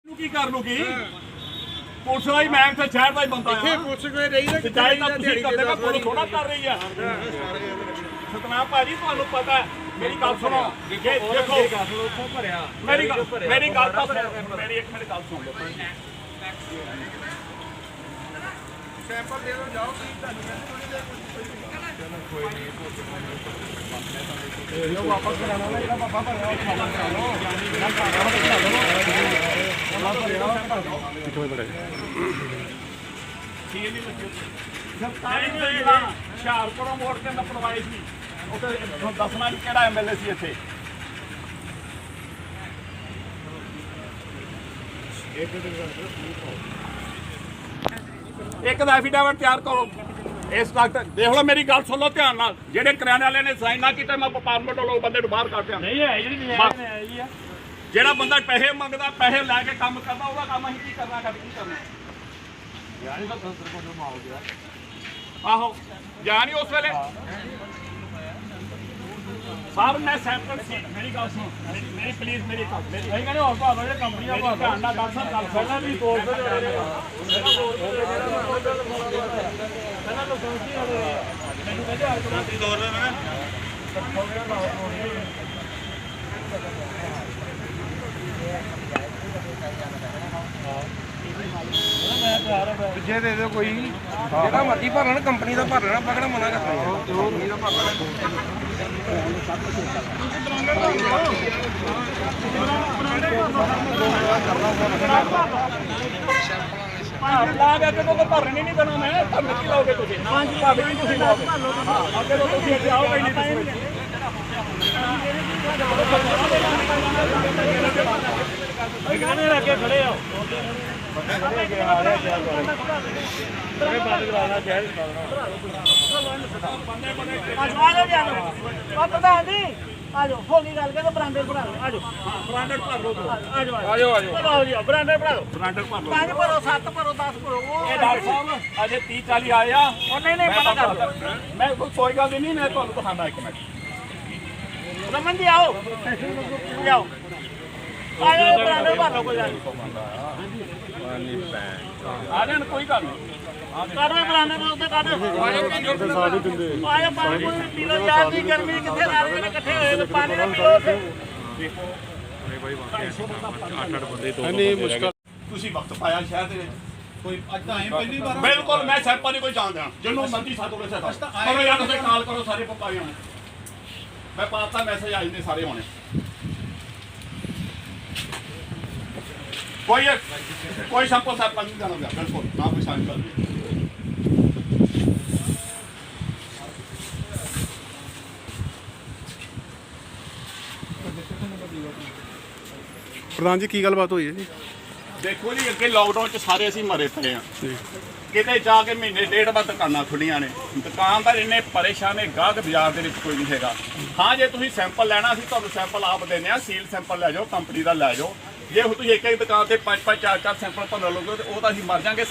ਕੀ ਕਰ ਲੂਗੀ ਪੁਲਿਸ ਦਾ ਹੀ ਮੈਂ ਇੱਥੇ ਸ਼ਹਿਰ ਦਾ ਹੀ ਬੰਦਾ ਇੱਥੇ ਪੁੱਛ ਕੇ ਰਹੀ ਨਾ ਕਿ ਚਾਹੇ ਤਾਂ ਤੁਸੀਂ ਕਰਦੇ ਨਾ ਪੁਲਿਸ ਥੋੜਾ ਕਰ ਰਹੀ ਆ ਸਤਨਾਮ ਭਾਜੀ ਤੁਹਾਨੂੰ ਪਤਾ ਹੈ ਮੇਰੀ ਗੱਲ ਸੁਣੋ ਦੇਖੋ ਮੇਰੀ ਗੱਲ ਤਾਂ ਮੇਰੀ ਇੱਕ ਮਿੰਟ ਗੱਲ ਸੁਣ ਲਓ ਸੈਂਪਲ ਦੇ ਦੋ ਜਾਓ ਲੋ ਵਾਪਸ ਕਰਾਣਾ ਨਾ ਇਹਦਾ ਪਾਪਾ ਭਰਿਆ ਖਾਣਾ ਕਰਾ ਲਓ ਨਾ ਖਾਣਾ ਬਣਾ ਲਓ ਕਿੱਥੇ ਬੜਾ ਠੀਕ ਨਹੀਂ ਲੱਗੇ ਸਰਕਾਰੀ ਜਿਹੜਾ ਹੁਸ਼ਿਆਰਪੁਰੋਂ ਮੋੜ ਕੇ ਨਾ ਪਰਵਾਈ ਸੀ ਉਹ ਤੇ ਦੱਸਣਾ ਨਹੀਂ ਕਿਹੜਾ ਐਮਐਲਏ ਸੀ ਇੱਥੇ ਇੱਕ ਦਾ ਐਫੀਡੇਵਿਟ ਤਿਆਰ ਕਰੋ ਇਸ ਵਕਤ ਦੇਖ ਲਓ ਮੇਰੀ ਗੱਲ ਸੁਣ ਲਓ ਧਿਆਨ ਨਾਲ ਜਿਹੜੇ ਕਰਿਆਨੇ ਵਾਲੇ ਨੇ ਸਾਈਨ ਨਾ ਕੀਤਾ ਮੈਂ ਡਿਪਾਰਟਮੈਂਟ ਵੱਲੋਂ ਬੰਦੇ ਨੂੰ ਬਾਹਰ ਕੱਢ ਦਿਆਂ ਨਹੀਂ ਹੈ ਜਿਹੜੀ ਨਜਾਇਜ਼ ਹੈ ਜੀ ਜਿਹੜਾ ਬੰਦਾ ਪੈਸੇ ਮੰਗਦਾ ਪੈਸੇ ਲੈ ਕੇ ਕੰਮ ਕਰਦਾ ਉਹਦਾ ਕੰਮ ਅਸੀਂ ਕੀ ਕਰਨਾ ਕੀ ਕਰਨਾ ਯਾਨੀ ਤਾਂ ਸੰਸਰ ਕੋਲ ਮਾਰ ਗਿਆ ਆਹੋ ਜਾਨੀ ਉਸ ਵੇਲੇ ਸਰ ਮੈਂ ਸੈਂਪਲ ਸੀ ਮੇਰੀ ਗੱਲ ਸੁਣ ਮੇਰੀ ਪਲੀਜ਼ ਮੇਰੀ ਗੱਲ ਮੇਰੀ ਇਹ ਕਹਿੰਦੇ ਹੋਰ ਭਾਵੇਂ ਜਿਹੜੇ ਕੰਪਨੀ ਦਾ ਧਿਆਨ ਨਾਲ ਗੱਲ ਸਰ ਗੱਲ ਪਹਿਲਾਂ ਵੀ ਕੋਲ ਤੇ ਪਹਿਲਾਂ ਤਾਂ ਸੰਸੀ ਵਾਲੇ ਮੈਨੂੰ ਕਹਿੰਦੇ ਆ ਕਿ ਦੌਰ ਦੇ ਮੈਂ ਪਿੱਛੇ ਦੇ ਦਿਓ ਕੋਈ ਜਿਹੜਾ ਮਰਜ਼ੀ ਭਰ ਲੈਣ ਕੰਪਨੀ ਦਾ ਭਰ ਲੈਣਾ ਪਕੜਾ ਮਨਾ ਕਰਦਾ ਕੰਪਨੀ ਦਾ ਭਰ ਲੈਣਾ ਲਾ ਕੇ ਅੱਗੇ ਤੋਂ ਭਰਨ ਨਹੀਂ ਦੇਣਾ ਮੈਂ ਭਰਨ ਕੀ ਲਾਓਗੇ ਤੁਸੀਂ ਭਾਵੇਂ ਕੀ ਤੁਸੀਂ ਲਾਓਗੇ ਅੱਗੇ ਤੋਂ ਤੁਸੀਂ ਇੱਥੇ ਆਓਗੇ ਨਹੀਂ ਤੁਸੀਂ ਕਿਹਨੇ ਅੱਗੇ ਖੜੇ ਹੋ ਪ੍ਰਧਾਨ ਜੀ ਆਜੋ ਹੋ ਗਈ ਗੱਲ ਕਿ ਬਰਾਂਡੇ ਭਰਾ ਲਓ ਆਜੋ ਬ੍ਰਾਂਡਡ ਭਰ ਲਓ ਆਜੋ ਆਜੋ ਭਰਾਓ ਜੀ ਬਰਾਂਡੇ ਭਰਾ ਲਓ ਬ੍ਰਾਂਡਡ ਭਰ ਲਓ 5 ਭਰੋ 7 ਭਰੋ 10 ਭਰੋ ਇਹ ਡਾਕਟਰ ਸਾਹਿਬ ਅਜੇ 30 40 ਆਏ ਆ ਉਹ ਨਹੀਂ ਪਤਾ ਕਰ ਲਓ ਮੈਂ ਕੋਈ ਗੱਲ ਨਹੀਂ ਮੈਂ ਤੁਹਾਨੂੰ ਦਿਖਾਣਾ ਇੱਕ ਮਿੰਟ ਰਮਨ ਜੀ ਆਓ ਆਓ ਆਜੋ ਬਰਾਂਡੇ ਭਰ ਲਓ ਕੋਈ ਗੱਲ ਆ ਜਾਣ ਕੋਈ ਗੱਲ ਨਹੀਂ ਕਾਰਵਾਈ ਬਰਾਂਡੇ ਨੂੰ ਉੱਤੇ ਕੱਢ ਆਜੋ ਪਾਣੀ ਪੀ ਲਓ ਯਾਰ ਦੀ ਗਰਮੀ ਕਿੱਥੇ ਸਾਰੇ ਜਣੇ ਇਕੱਠੇ ਹੋਏ ਨੇ ਪਾਣੀ ਨਾ ਪੀਓ ਉੱਥੇ ਨਹੀਂ ਮੁਸ਼ਕਲ ਤੁਸੀਂ ਵਕਤ ਪਾਇਆ ਸ਼ਹਿਰ ਦੇ ਵਿੱਚ ਕੋਈ ਅੱਜ ਤਾਂ ਆਏ ਪਹਿਲੀ ਵਾਰ ਬਿਲਕੁਲ ਮੈਂ ਸੈਂਪਲ ਨਹੀਂ ਕੋਈ ਜਾਣਦਾ ਜਿਹਨੂੰ ਮਰਜ਼ੀ ਸਾਥ ਹੋਵੇ ਸਾਥ ਕਰੋ ਯਾਰ ਤੁਸੀਂ ਕਾਲ ਕਰੋ ਸਾਰੇ ਪਪਾਈਆਂ ਨੂੰ ਮੈਂ ਪਾਤਾ ਮੈਸੇਜ ਆਏ ਨੇ ਸਾਰੇ ਹੋਣੇ ਕੋਈ ਸੈਂਪਲ ਸੈਂਪਲ ਨਹੀਂ ਜਾਣਾ ਬਿਲਕੁਲ ਨਾ ਕੋਈ ਸਾਈਨ ਕਰ ਦਿਓ ਪ੍ਰਧਾਨ ਜੀ ਕੀ ਗੱਲਬਾਤ ਹੋਈ ਹੈ ਜੀ ਦੇਖੋ ਜੀ ਅੱਗੇ ਲਾਕਡਾਊਨ 'ਚ ਸਾਰੇ ਅਸੀਂ ਮਰੇ ਪਏ ਆ ਕਿਤੇ ਜਾ ਕੇ ਮਹੀਨੇ ਡੇਢ ਬਾਅਦ ਦੁਕਾਨਾਂ ਖੁੱਲੀਆਂ ਨੇ ਦੁਕਾਨਦਾਰ ਇੰਨੇ ਪਰੇਸ਼ਾਨ ਨੇ ਗਾਹਕ ਬਾਜ਼ਾਰ ਦੇ ਵਿੱਚ ਕੋਈ ਨਹੀਂ ਹੈਗਾ ਹਾਂ ਜੇ ਤੁਸੀਂ ਸੈਂਪਲ ਲੈਣਾ ਅਸੀਂ ਤੁਹਾਨੂੰ ਸੈਂਪਲ ਆਪ ਦਿੰਦੇ ਆ ਸੀਲ ਸੈਂਪਲ ਲੈ ਜਾਓ ਕੰਪਨੀ ਦਾ ਲੈ ਜਾਓ ਜੇ ਤੁਸੀਂ ਇੱਕ ਦੁਕਾਨ ਤੇ 5-5 4-4 ਸੈਂਪਲ ਭਰ ਲਓਗੇ ਤੇ ਉਹ ਤਾਂ ਅਸੀਂ ਮਰ ਜਾਾਂਗੇ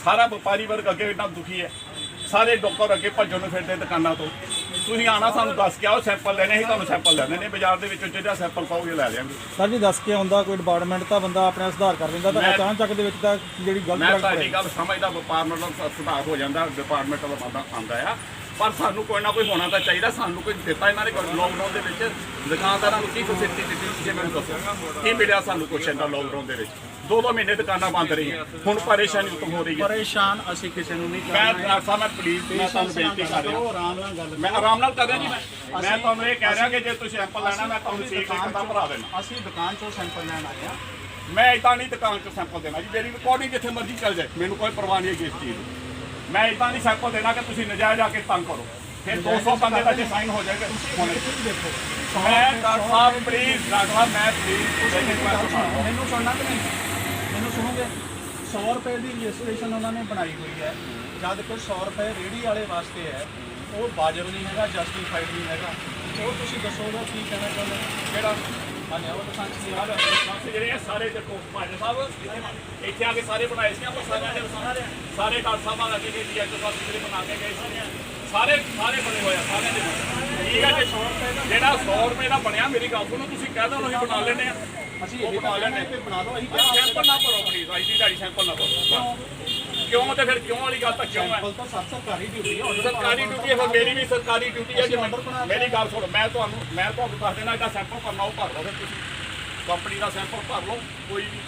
ਸਾਰਾ ਵਪਾਰੀ ਵਰਗ ਅੱਗੇ ਇੰਨਾ ਦੁਖੀ ਹੈ ਸਾਰੇ ਡਾਕਟਰ ਅੱਗੇ ਭੱਜਣ ਨੂੰ ਫਿਰਦੇ ਦੁਕਾਨਾਂ ਤੋਂ ਤੁਸੀਂ ਆਣਾ ਸਾਨੂੰ ਦੱਸ ਕੇ ਆਓ ਸੈਂਪਲ ਲੈਣੇ ਅਸੀਂ ਤੁਹਾਨੂੰ ਸੈਂਪਲ ਲੈਣੇ ਨੇ ਬਾਜ਼ਾਰ ਦੇ ਵਿੱਚੋਂ ਜਿਹੜਾ ਸੈਂਪਲ ਪਾਓਗੇ ਲੈ ਲਿਆਂਗੇ ਸਰ ਜੀ ਦੱਸ ਕੇ ਆਉਂਦਾ ਕੋਈ ਡਿਪਾਰਟਮੈਂਟ ਤਾਂ ਬੰਦਾ ਆਪਣੇ ਸੁਧਾਰ ਕਰ ਦਿੰਦਾ ਤਾਂ ਅਚਾਨਕ ਦੇ ਵਿੱਚ ਤਾਂ ਜਿਹੜੀ ਗਲਤ ਮੈਂ ਤੁਹਾਡੀ ਗੱਲ ਸਮਝਦਾ ਵਪਾਰ ਨਾਲ ਸੁਧਾਰ ਹੋ ਜਾਂਦਾ ਡਿਪਾਰਟਮੈਂਟ ਵਾਲਾ ਬੰਦਾ ਆਉਂਦਾ ਆ ਪਰ ਸਾਨੂੰ ਕੋਈ ਨਾ ਕੋਈ ਹੋਣਾ ਤਾਂ ਚਾਹੀਦਾ ਸਾਨੂੰ ਕੋਈ ਦਿੱਤਾ ਇਹਨਾਂ ਨੇ ਲੋਕਡਾਊਨ ਦੇ ਵਿੱਚ ਦੁਕਾਨਦਾਰਾਂ ਨੂੰ ਕੀ ਫੈਸਿਲਿਟੀ ਦਿੱਤੀ ਜੇ ਮੈਨੂੰ ਦੱਸੋ ਕੀ ਮਿਲਿਆ ਸਾਨੂੰ ਕੁਛ ਇਹਦਾ ਲੋਕਡਾਊਨ ਦੇ ਵਿੱਚ 2-2 ਮਹੀਨੇ ਦੁਕਾਨਾਂ ਬੰਦ ਰਹੀਆਂ ਹੁਣ ਪਰੇਸ਼ਾਨੀ ਉਤਮ ਹੋ ਰਹੀ ਹੈ ਪਰੇਸ਼ਾਨ ਅਸੀਂ ਕਿਸੇ ਨੂੰ ਨਹੀਂ ਮੈਂ ਡਾਕਟਰ ਸਾਹਿਬ ਮੈਂ ਪਲੀਜ਼ ਮੈਂ ਤੁਹਾਨੂੰ ਬੇਨਤੀ ਕਰ ਰਿਹਾ ਮੈਂ ਆਰਾਮ ਨਾਲ ਕਰ ਰਿਹਾ ਜੀ ਮੈਂ ਤੁਹਾਨੂੰ ਇਹ ਕਹਿ ਰਿਹਾ ਕਿ ਜੇ ਤੁਸੀਂ ਸੈਂਪਲ ਲੈਣਾ ਮੈਂ ਤੁਹਾਨੂੰ ਸੀਲ ਦਾ ਭਰਾ ਦੇਣਾ ਅਸੀਂ ਦੁਕਾਨ ਚੋਂ ਸੈਂਪਲ ਲੈਣ ਆਏ ਆ ਮੈਂ ਇਦਾਂ ਨਹੀਂ ਦੁਕਾਨ 'ਚ ਸੈਂਪਲ ਦੇਣਾ ਜੀ ਮੇਰੀ ਰਿਕਾਰਡਿੰਗ ਜਿੱਥੇ ਮਰਜ਼ੀ ਚੱਲ ਜਾਏ ਮੈਨੂੰ ਕੋਈ ਪਰਵਾਹ ਨਹੀਂ ਹੈ ਇਸ ਚੀਜ਼ ਦੀ ਮੈਂ ਇਦਾਂ ਨਹੀਂ ਸੈਂਪਲ ਦੇਣਾ ਕਿ ਤੁਸੀਂ ਨਜਾਇਜ਼ ਆ ਕੇ ਤੰਗ ਕਰੋ ਫਿਰ 200 ਬੰਦੇ ਦਾ ਜੇ ਸਾਈਨ ਹੋ ਜਾਏਗਾ ਮੈਂ ਡਾਕਟਰ ਸਾਹਿਬ ਪਲੀਜ਼ ਡਾਕਟਰ ਸਾਹਿਬ ਮੈਂ ਪਲੀਜ਼ ਮੈਨੂੰ ਸੁਣਨਾ ਕਿ ਨਹੀਂ ਮੈਨੂੰ ਸੁਣੋਗੇ 100 ਰੁਪਏ ਦੀ ਰਜਿਸਟ੍ਰੇਸ਼ਨ ਉਹਨਾਂ ਨੇ ਬਣਾਈ ਹੋਈ ਹੈ ਜਦ ਕਿ 100 ਰੁਪਏ ਰੇਹੜੀ ਵਾਲੇ ਵਾਸਤੇ ਹੈ ਉਹ ਵਾਜਬ ਨਹੀਂ ਹੈਗਾ ਜਸਟੀਫਾਈਡ ਨਹੀਂ ਹੈਗਾ ਉਹ ਤੁਸੀਂ ਦੱਸੋਗੇ ਕੀ ਕਹਿਣਾ ਚਾਹੁੰਦੇ ਕਿਹੜਾ ਹਾਂਜੀ ਉਹ ਤਾਂ ਜਿਹੜੇ ਸਾਰੇ ਦੇਖੋ ਭਾਜੀ ਸਾਹਿਬ ਇੱਥੇ ਆ ਕੇ ਸਾਰੇ ਬਣਾਏ ਸੀ ਆਪਾਂ ਸਾਰੇ ਡਾਕਟਰ ਸਾਹਿਬ ਆ ਕੇ ਜੀ ਅੱਜ ਸਾਹਿਬ ਜਿਹੜੇ ਬਣਾ ਕੇ ਗਏ ਸਾਰੇ ਬਣੇ ਹੋਏ ਆ ਸਾਰੇ ਦੇ ਠੀਕ ਹੈ ਜੀ ਜਿਹੜਾ 100 ਰੁਪਏ ਦਾ ਬਣਿਆ ਮੇਰੀ ਗੱਲ ਸੁਣੋ ਤੁਸੀਂ ਕਹਿ ਦੋ ਅਸੀਂ ਬਣਾ ਲੈਂਦੇ ਆ ਅਸੀਂ ਉਹ ਇਹ ਬਣਾ ਲੈਣੇ ਤੇ ਬਣਾ ਲਓ ਅਸੀਂ ਸੈਂਪਲ ਨਾ ਭਰੋ ਪਲੀਜ਼ ਅੱਜ ਦੀ ਦਿਹਾੜੀ ਸੈਂਪਲ ਨਾ ਭਰੋ ਕਿਉਂ ਤੇ ਫਿਰ ਕਿਉਂ ਵਾਲੀ ਗੱਲ ਤਾਂ ਕਿਉਂ ਹੈ ਸੈਂਪਲ ਤਾਂ ਸਭ ਸਰਕਾਰੀ ਡਿਊਟੀ ਹੈ order ਸਰਕਾਰੀ ਡਿਊਟੀ ਹੈ ਫਿਰ ਮੇਰੀ ਵੀ ਸਰਕਾਰੀ ਡਿਊਟੀ ਹੈ ਜੇ ਮੇਰੀ ਗੱਲ ਸੁਣੋ ਮੈਂ ਤੁਹਾਨੂੰ ਦੱਸ ਦੇਣਾ ਇਹਦਾ ਸੈਂਪਲ ਭਰਨਾ ਉਹ ਭਰ ਲਓ ਫਿਰ ਤੁਸੀਂ ਕੰਪਨੀ ਦਾ ਸੈਂਪਲ ਭਰ ਲਓ ਕੋਈ ਵੀ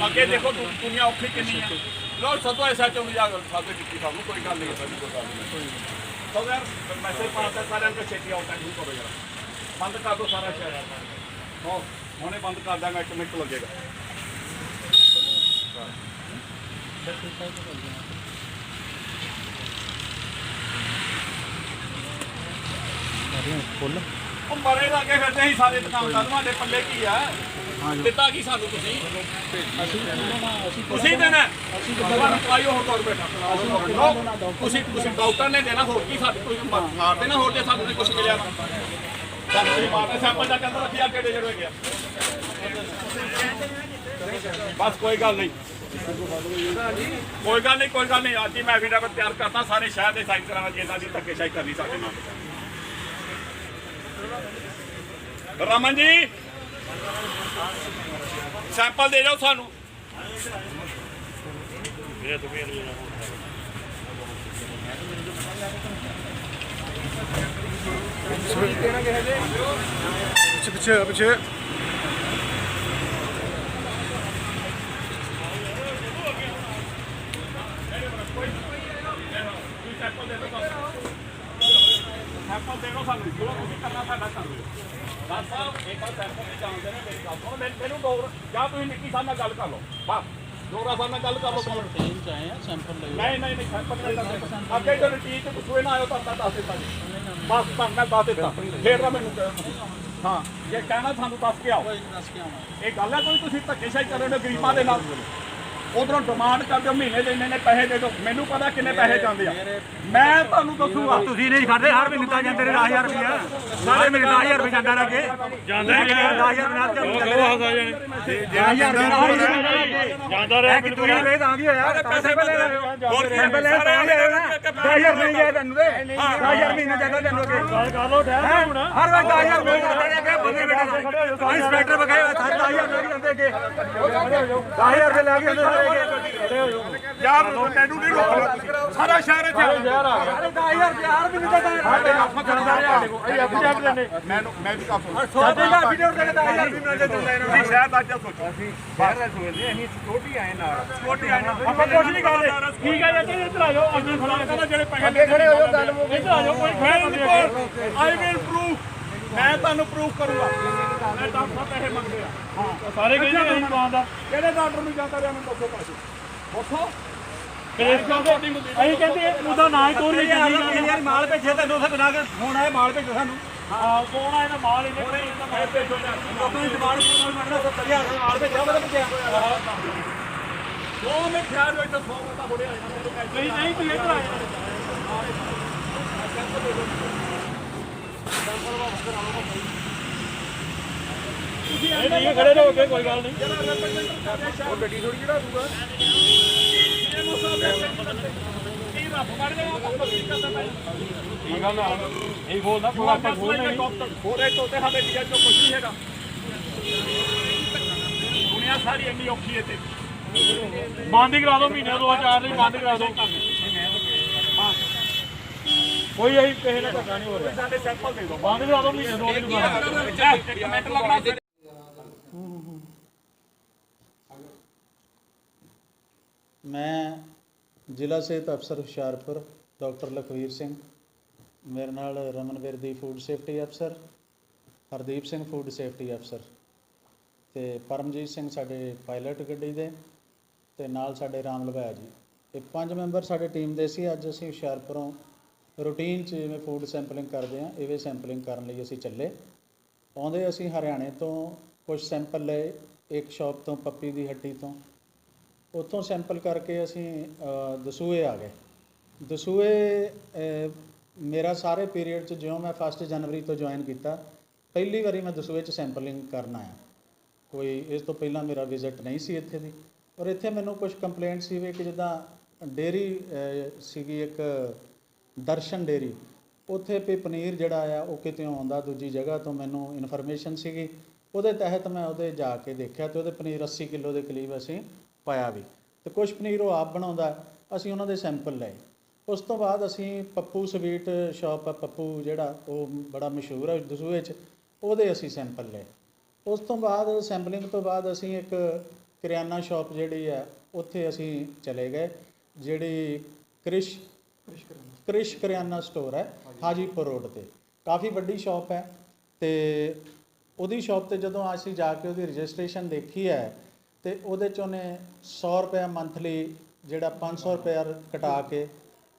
ਅੱਗੇ ਦੇਖੋ ਦੁਨੀਆ ਔਖੀ ਕਿੰਨੀ ਹੈ ਲੋ ਸਤੋ ਐਸਾ ਚੋਂ ਜਾ ਸਾਡੇ ਕੀਤੀ ਸਾਨੂੰ ਕੋਈ ਗੱਲ ਨਹੀਂ ਹੈ ਕੋਈ ਗੱਲ ਨਹੀਂ ਸੋ ਯਾਰ ਮੈਸੇਜ ਪਾਤਾ ਸਾਰਿਆਂ ਨੂੰ ਛੇਤੀ ਆਉਟ ਨਹੀਂ ਕਰੋ ਯਾਰ ਬੰਦ ਕਰ ਦੋ ਸਾਰਾ ਸ਼ਹਿਰ ਹੋ ਹੁਣੇ ਬੰਦ ਕਰ ਦਾਂਗਾ 1 ਮਿੰਟ ਲੱਗੇਗਾ ਉਹ ਮਰੇ ਲੱਗੇ ਫਿਰਦੇ ਅਸੀਂ ਸਾਰੇ ਦੁਕਾਨਦਾਰ ਤੁਹਾਡੇ ਪੱਲੇ ਕੀ ਆ ਦਿੱਤਾ ਕੀ ਸਾਨੂੰ ਤੁਸੀਂ ਦੇਣਾ ਤੁਹਾਨੂੰ ਪਾਇਓ ਹੋਰ ਕੋਲ ਬੈਠਾ ਤੁਸੀਂ ਡਾਕਟਰ ਨੇ ਦੇਣਾ ਹੋਰ ਕੀ ਸਾਡੇ ਕੋਈ ਮਾਰ ਦੇਣਾ ਹੋਰ ਜੇ ਸਾਨੂੰ ਕੁਝ ਮਿਲਿਆ ਸਾਨੂੰ ਮਾਰਦੇ ਸੈਂਪਲ ਦਾ ਕਹਿੰਦਾ ਰੱਖਿਆ ਕਿਹੜੇ ਜਿਹੜੇ ਗਿਆ ਬਸ ਕੋਈ ਗੱਲ ਨਹੀਂ ਕੋਈ ਗੱਲ ਨਹੀਂ ਅੱਜ ਹੀ ਮੈਂ ਐਫੀਡੇਵਿਟ ਤਿਆਰ ਕਰਤਾ ਸਾਰੇ ਸ਼ਹਿਰ ਦੇ ਸਾਈਨ ਕਰਾਂਗਾ ਜੇ ਇਹਨਾਂ ਦੀ ਧੱਕੇਸ਼ਾਹੀ ਕਰਨੀ ਸਾਡੇ ਨਾਲ ਰਮਨ ਜੀ ਸੈਂਪਲ ਦੇ ਜਾਓ ਸਾਨੂੰ ਪਿੱਛੇ ਸੈਂਪਲ ਦੇ ਦਿਓ ਸਾਨੂੰ ਜੋ ਤੁਸੀਂ ਕਰਨਾ ਸਾਡਾ ਕਰ ਲਿਓ ਬਸ ਸਾਹਿਬ ਇੱਕ ਵਾਰ ਸੈਂਪਲ ਨਹੀਂ ਜਾਣਦੇ ਨੇ ਮੇਰੀ ਗੱਲ ਸੁਣੋ ਮੈਨੂੰ ਡੋਰ ਜਾਂ ਤੁਸੀਂ ਨਿੱਕੀ ਸਾਹਿਬ ਨਾਲ ਗੱਲ ਕਰ ਲਓ ਬਸ ਡੋਰਾ ਸਾਹਿਬ ਨਾਲ ਗੱਲ ਕਰ ਲਓ ਰੂਟੀਨ ਚ ਆਏ ਆ ਸੈਂਪਲ ਲਈ ਨਹੀਂ ਸੈਂਪਲ ਨਹੀਂ ਕਰਦੇ ਅੱਗੇ ਜੋ ਰੁਟੀਨ ਚ ਪੁੱਛੋ ਨਾ ਆਇਓ ਤਾਂ ਦੱਸ ਦਿੱਤਾ ਜੀ ਬਸ ਤੁਹਾਨੂੰ ਮੈਂ ਦੱਸ ਦਿੱਤਾ ਫੇਰ ਨਾ ਮੈਨੂੰ ਹਾਂ ਜੇ ਕਹਿਣਾ ਸਾਨੂੰ ਦੱਸ ਕੇ ਆਓ ਦੱਸ ਕੇ ਆਉਣਾ ਇਹ ਗੱਲ ਹੈ ਕੋਈ ਤੁਸੀਂ ਧੱਕੇਸ਼ਾਹੀ ਕਰ ਰਹੇ ਹੋ ਗਰੀਬਾਂ ਦੇ ਨਾਲ ਉਧਰੋਂ ਡਿਮਾਂਡ ਕਰਦੇ ਹੋ ਮਹੀਨੇ ਦੇ ਇੰਨੇ ਪੈਸੇ ਦੇ ਦਿਓ ਮੈਨੂੰ ਪਤਾ ਕਿੰਨੇ ਪੈਸੇ ਜਾਂਦੇ ਆ ਮੈਂ ਤੁਹਾਨੂੰ ਦੱਸੂਗਾ ਤੁਸੀਂ ਨਹੀਂ ਖੜਦੇ ਹਰ ਮਹੀਨੇ ਤਾਂ ਜਾਂਦੇ ਨੇ 10000 ਰੁਪਇਆ ਸਾਰੇ ਮਹੀਨੇ 10000 ਰੁਪਇਆ ਜਾਂਦਾ ਲੱਗੇ ਜਾਂਦਾ 10000 ਨਾਲ ਜਾਂਦਾ ਰਿਹਾ ਕਿ ਤੁਸੀਂ ਵੇਦ ਆ ਗਈ ਹੋਇਆ ਪੈਸੇ ਪਹਿਲੇ ਹੋਰ ਪਹਿਲੇ ਤਾਂ ਲਿਆਓ ਨਾ 10000 ਨਹੀਂ ਗਿਆ ਤੈਨੂੰ ਤੇ 10000 ਮਹੀਨੇ ਜਾਂਦਾ ਤੈਨੂੰ ਅੱਗੇ ਗੱਲ ਕਰ ਲੋ ਹੁਣ ਹਰ ਵਾਰ 10000 ਮਿਲ ਜਾਂਦਾ ਨੇ ਅੱਗੇ ਬੰਦੇ ਬੈਠੇ ਇੰਸਪੈਕਟਰ ਬਗਾਏ ਸਾਰੇ 10000 ਲੈ ਕੇ ਜਾਂਦੇ ਅੱਗੇ 10000 ਰੁਪਏ ਲੈ ਕੇ ਜਾਂਦੇ ਯਾਰ ਤੈਨੂੰ ਨਹੀਂ ਰੋਕਣਾ ਸਾਰਾ ਸ਼ਹਿਰ ਇੱਥੇ ਸ਼ਹਿਰ ਆ ਗਿਆ 10000 ਰੁਪਏ ਹਰ ਮਹੀਨੇ ਦਾ ਸਾਡੇ ਲੱਖ ਕਰਦਾ ਰਿਹਾ ਇਹ ਐਫੀਡੇਵਿਟ ਲੈਣੇ ਮੈਂ ਵੀ ਕਾਫੀ ਸਾਡੇ ਦਾ ਵੀਡੀਓ ਦੇ 10000 ਰੁਪਏ ਮਿਲ ਜਾਂਦੇ ਨੇ ਤੁਸੀਂ ਸ਼ਹਿਰ ਦਾ ਕੀ ਸੋਚੋ ਸ਼ਹਿਰ ਦਾ ਸੋਚਦੇ ਅਸੀਂ ਸਿਕਿਉਰਿਟੀ ਆਏ ਨਾਲ ਛੋਟੀ ਆਈ ਨਾ ਆਪਾਂ ਕੁਝ ਨਹੀਂ ਕਰਦੇ ਠੀਕ ਹੈ ਜੀ ਇੱਧਰ ਆ ਜਾਓ ਅੱਗੇ ਖੜਾ ਕਹਿੰਦਾ ਜਿਹੜੇ ਪੈਸੇ ਅੱਗੇ ਖੜੇ ਹੋ ਜਾਓ ਗੱਲ ਮੁੱਕ ਇੱਧਰ ਆ ਜਾਓ ਕੋਈ ਖੜਾ ਨਹੀਂ ਆਈ ਵਿਲ ਪ੍ਰੂਫ ਮੈਂ ਤੁਹਾਨੂੰ ਪ੍ਰੂਫ ਕਰੂੰਗਾ ਮੈਂ ਡਾਕਟਰ ਪੈਸੇ ਮੰਗਦੇ ਆ ਹਾਂ ਸਾਰੇ ਕਹਿੰਦੇ ਅਸੀਂ ਦੁਕਾਨਦਾਰ ਕਿਹੜੇ ਡਾਕਟਰ ਨੂੰ ਜਾਂਦਾ ਰਿਹਾ ਮੈਨੂੰ ਦੱਸੋ ਪਾਸੇ ਦੱਸੋ ਅਸੀਂ ਕਹਿੰਦੇ ਉਹਦਾ ਨਾਂ ਹੀ ਤੋਰੀ ਯਾਰ ਮਾਲ ਭੇਜਿਆ ਤੈਨੂੰ ਉੱਥੇ ਬਣਾ ਕੇ ਹੁਣ ਆਏ ਮਾਲ ਭੇਜੋ ਸਾਨੂੰ ਹਾਂ ਕੌਣ ਆ ਇਹਦਾ ਮਾਲ ਇਹਨੇ ਭੇਜੋ ਆਪਣੀ ਦੁਕਾਨ ਕੋਲ ਮੰਗਣਾ 70000 ਦਾ ਮਾਲ ਭੇਜਿਆ ਉਹਦਾ ਭੇਜਿਆ ਦੋ ਮੈਂ ਖਿਆਲ ਵਿੱਚ 100 ਦਾ ਬੋੜੇ ਆ ਨਹੀਂ ਨਹੀਂ ਤੂੰ ਇੱਧਰ ਆ ਤੁਸੀਂ ਇਹ ਖੜੇ ਰਹੋ ਅੱਗੇ ਕੋਈ ਗੱਲ ਨਹੀਂ ਉਹ ਗੱਡੀ ਥੋੜੀ ਜਿਹੜਾ ਦੂਗਾ ਕੀ ਰੱਬ ਮਰ ਗਿਆ ਕੀ ਗੱਲ ਆ ਇਹ ਬੋਲਦਾ ਪੂਰਾ ਤੇ ਬੋਲ ਨਹੀਂ ਹੋਰੇ ਤੋਤੇ ਸਾਡੇ ਵੀਆ ਚੋਂ ਕੁਝ ਨਹੀਂ ਹੈਗਾ ਦੁਨੀਆ ਸਾਰੀ ਇੰਨੀ ਔਖੀ ਹੈ ਤੇ ਬੰਦ ਹੀ ਕਰਾ ਦਿਓ ਮਹੀਨੇ 2-4 ਦਿਨ ਬੰਦ ਕਰਾ ਦਿਓ ਕੋਈ ਅਸੀਂ ਕਿਸੇ ਨਾਲ ਧੱਕਾ ਨਹੀਂ ਹੋ ਰਿਹਾ ਸਾਡੇ ਸੈਂਪਲ ਦੇ ਦਿਓ ਬੰਦ ਕਰਾ ਦਿਓ ਮਹੀਨੇ 2 ਦਿਨ ਬੰਦ ਇੱਕ ਮਿੰਟ ਲੱਗਣਾ ਮੈਂ ਜ਼ਿਲ੍ਹਾ ਸਿਹਤ ਅਫਸਰ ਹੁਸ਼ਿਆਰਪੁਰ ਡਾਕਟਰ ਲਖਵੀਰ ਸਿੰਘ ਮੇਰੇ ਨਾਲ ਰਮਨ ਵਿਰਦੀ ਫੂਡ ਸੇਫਟੀ ਅਫਸਰ ਹਰਦੀਪ ਸਿੰਘ ਫੂਡ ਸੇਫਟੀ ਅਫਸਰ ਤੇ ਪਰਮਜੀਤ ਸਿੰਘ ਸਾਡੇ ਪਾਇਲਟ ਗੱਡੀ ਦੇ ਤੇ ਨਾਲ ਸਾਡੇ ਰਾਮ ਲਵਾਇਆ ਜੀ ਇਹ 5 ਮੈਂਬਰ ਸਾਡੇ ਟੀਮ ਦੇ ਸੀ ਅੱਜ ਅਸੀਂ ਹੁਸ਼ਿਆਰਪੁਰੋਂ ਰੂਟੀਨ 'ਚ ਜਿਵੇਂ ਫੂਡ ਸੈਂਪਲਿੰਗ ਕਰਦੇ ਹਾਂ ਇਵੇਂ ਸੈਂਪਲਿੰਗ ਕਰਨ ਲਈ ਅਸੀਂ ਚੱਲੇ ਆਉਂਦੇ ਅਸੀਂ ਹਰਿਆਣੇ ਤੋਂ ਕੁਝ ਸੈਂਪਲ ਲਏ ਇੱਕ ਸ਼ਾਪ ਤੋਂ ਪੱਪੀ ਦੀ ਹੱਟੀ ਤੋਂ ਉੱਥੋਂ ਸੈਂਪਲ ਕਰਕੇ ਅਸੀਂ ਦਸੂਹੇ ਆ ਗਏ ਦਸੂਹੇ ਮੇਰਾ ਸਾਰੇ ਪੀਰੀਅਡ 'ਚ ਜਿਉਂ ਮੈਂ 1 ਜਨਵਰੀ ਤੋਂ ਜੁਆਇਨ ਕੀਤਾ ਪਹਿਲੀ ਵਾਰੀ ਮੈਂ ਦਸੂਹੇ 'ਚ ਸੈਂਪਲਿੰਗ ਕਰਨ ਆਇਆ ਕੋਈ ਇਸ ਤੋਂ ਪਹਿਲਾਂ ਮੇਰਾ ਵਿਜ਼ਿਟ ਨਹੀਂ ਸੀ ਇੱਥੇ ਦੀ ਔਰ ਇੱਥੇ ਮੈਨੂੰ ਕੁਝ ਕੰਪਲੇਂਟ ਸੀ ਵੀ ਕਿ ਜਿੱਦਾਂ ਡੇਅਰੀ ਸੀਗੀ ਇੱਕ ਦਰਸ਼ਨ ਡੇਅਰੀ ਉੱਥੇ ਵੀ ਪਨੀਰ ਜਿਹੜਾ ਆ ਉਹ ਕਿਤੇ ਆਉਂਦਾ ਦੂਜੀ ਜਗ੍ਹਾ ਤੋਂ ਮੈਨੂੰ ਇਨਫੋਰਮੇਸ਼ਨ ਸੀਗੀ ਉਹਦੇ ਤਹਿਤ ਮੈਂ ਉਹਦੇ ਜਾ ਕੇ ਦੇਖਿਆ ਤੇ ਉਹਦੇ ਪਨੀਰ 80 ਕਿਲੋ ਦੇ ਕਰੀਬ ਅਸੀਂ ਪਾਇਆ ਵੀ, ਤੇ ਕੁਛ ਪਨੀਰ ਉਹ ਆਪ ਬਣਾਉਂਦਾ, ਅਸੀਂ ਉਹਨਾਂ ਦੇ ਸੈਂਪਲ ਲਏ। ਉਸ ਤੋਂ ਬਾਅਦ ਅਸੀਂ ਪੱਪੂ ਸਵੀਟ ਸ਼ਾਪ ਆ, ਪੱਪੂ ਜਿਹੜਾ ਉਹ ਬੜਾ ਮਸ਼ਹੂਰ ਹੈ ਦਸੂਹੇ 'ਚ, ਉਹਦੇ ਅਸੀਂ ਸੈਂਪਲ ਲਏ। ਉਸ ਤੋਂ ਬਾਅਦ ਸੈਂਪਲਿੰਗ ਤੋਂ ਬਾਅਦ ਅਸੀਂ ਇੱਕ ਕਰਿਆਨਾ ਸ਼ਾਪ ਜਿਹੜੀ ਹੈ ਉੱਥੇ ਅਸੀਂ ਚਲੇ ਗਏ, ਜਿਹੜੀ ਕ੍ਰਿਸ਼ ਕਰਿਆਨਾ ਸਟੋਰ ਹੈ ਹਾਜੀਪੁਰ ਰੋਡ 'ਤੇ, ਕਾਫੀ ਵੱਡੀ ਸ਼ਾਪ ਹੈ। ਤੇ ਉਹਦੀ ਸ਼ਾਪ 'ਤੇ ਜਦੋਂ ਅਸੀਂ ਜਾ ਕੇ ਉਹਦੀ ਰਜਿਸਟ੍ਰੇਸ਼ਨ ਦੇਖੀ ਹੈ ਤੇ ਉਹਦੇ 'ਚ ਉਹਨੇ 100 ਰੁਪਏ ਮੰਥਲੀ ਜਿਹੜਾ 500 ਰੁਪਇਆ ਕਟਾ ਕੇ